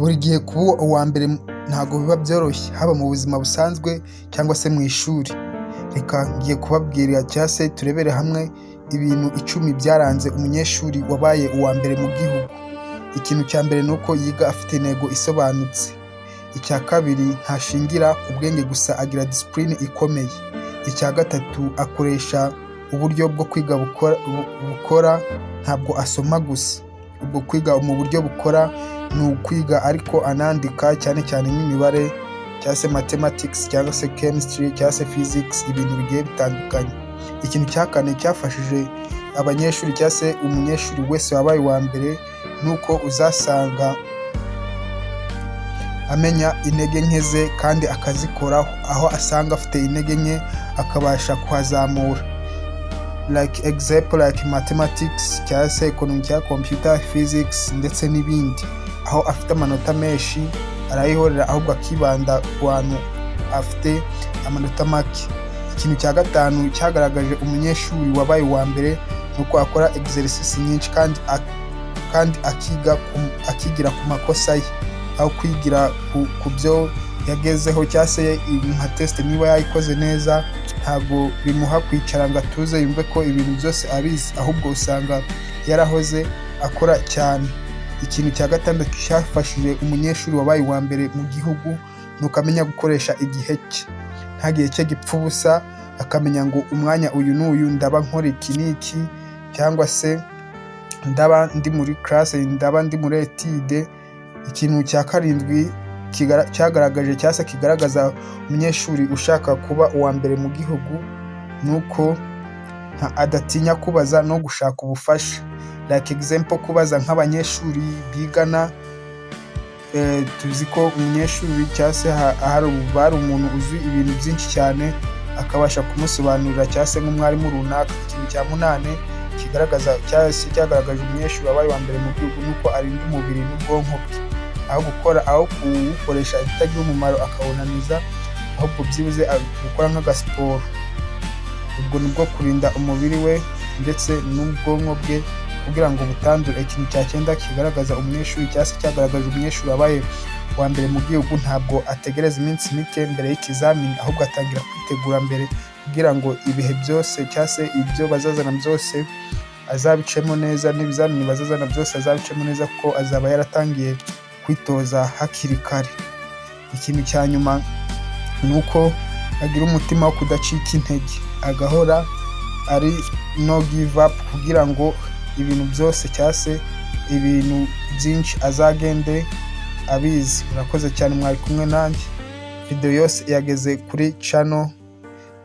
Buri gihe kuba uwa mbere ntabwo biba byoroshye, haba mu buzima busanzwe cyangwa se mu ishuri. Reka ngiye kubabwira cyangwa se turebere hamwe ibintu 10 byaranze umunyeshuri wabaye uwa mbere mu gihugu. Ikintu cya mbere ni uko yiga afite intego isobanutse. Icya kabiri, ntashingira ku bwenge gusa, agira disipurine ikomeye. Icya gatatu, akoresha uburyo bwo kwiga bukora, ntabwo asoma gusa. Ubwo kwiga mu buryo bukora ni ukwiga ariko anandika, cyane cyane nk'imibare cyangwa se mathematics cyangwa se chemistry cyangwa se physics, ibintu bigiye bitandukanye. Ikintu cya kane cyafashije abanyeshuri cyangwa se umunyeshuri wese wabaye uwa mbere ni uko uzasanga amenya intege nke ze kandi akazikoraho, aho asanga afite intege nke akabasha kuhazamura. Like example like mathematics cyangwa se economics cyangwa computer physics ndetse n'ibindi. Aho afite amanota menshi arayihorera ahubwo akibanda ku bantu afite amanota make. Ikintu cya gatanu cyagaragaje umunyeshuri wabaye uwa mbere ni uko akora exercice nyinshi kandi akigira ku makosa ye, aho kwigira ku byo yagezeho cyangwa se nka test niba yayikoze neza, ntabwo bimuha kwicara ngo atuze yumve ko ibintu byose abizi, ahubwo usanga yarahoze akora cyane. Ikintu cya gatandatu cyafashije umunyeshuri wabaye uwa mbere mu gihugu ni uko amenya gukoresha igihe cye, nta gihe cye gipfa ubusa, akamenya ngo umwanya uyu n'uyu ndaba nkora iki n'iki, cyangwa se ndaba ndi muri classe, ndaba ndi muri etude. Ikintu cya karindwi cyagaragaje cyangwa se kigaragaza umunyeshuri ushaka kuba uwa mbere mu gihugu ni uko adatinya kubaza no gushaka ubufasha. Like example, kubaza nk'abanyeshuri bigana, tuzi ko umunyeshuri cyangwa se hari umuntu uzi ibintu byinshi cyane akabasha kumusobanurira cyangwa se nk'umwarimu runaka. Ikintu cya munane kigaragaza cyangwa se cyagaragaje umunyeshuri wabaye uwa mbere mu gihugu ni uko arinda umubiri n'ubwonko bwe, aho kuwukoresha ibitagira umumaro akawunaniza, ahubwo byibuze gukora nk'agasiporo. Ubwo ni bwo kurinda umubiri we ndetse n'ubwonko bwe kugira ngo butandure. Ikintu cya 9 kigaragaza umunyeshuri cyangwa se cyagaragaje umunyeshuri wabaye uwa mbere mu gihugu, ntabwo ategereza iminsi mike mbere y'ikizamini, ahubwo atangira kwitegura mbere kugira ngo ibihe byose cyangwa se ibyo bazazana byose azabicemo neza, n'ibizamini bazazana byose azabicemo neza kuko azaba yaratangiye kwitoza hakiri kare. Ikintu cya nyuma ni uko agira umutima wo kudacika intege, agahora ari no give up kugira ngo ibintu byose cyangwa se ibintu byinshi azagende abizi. Murakoze cyane, mwari kumwe nanjye. Video yose yageze kuri channel,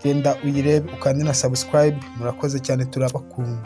genda uyirebe ukandi na subscribe. Murakoze cyane, turabakunda.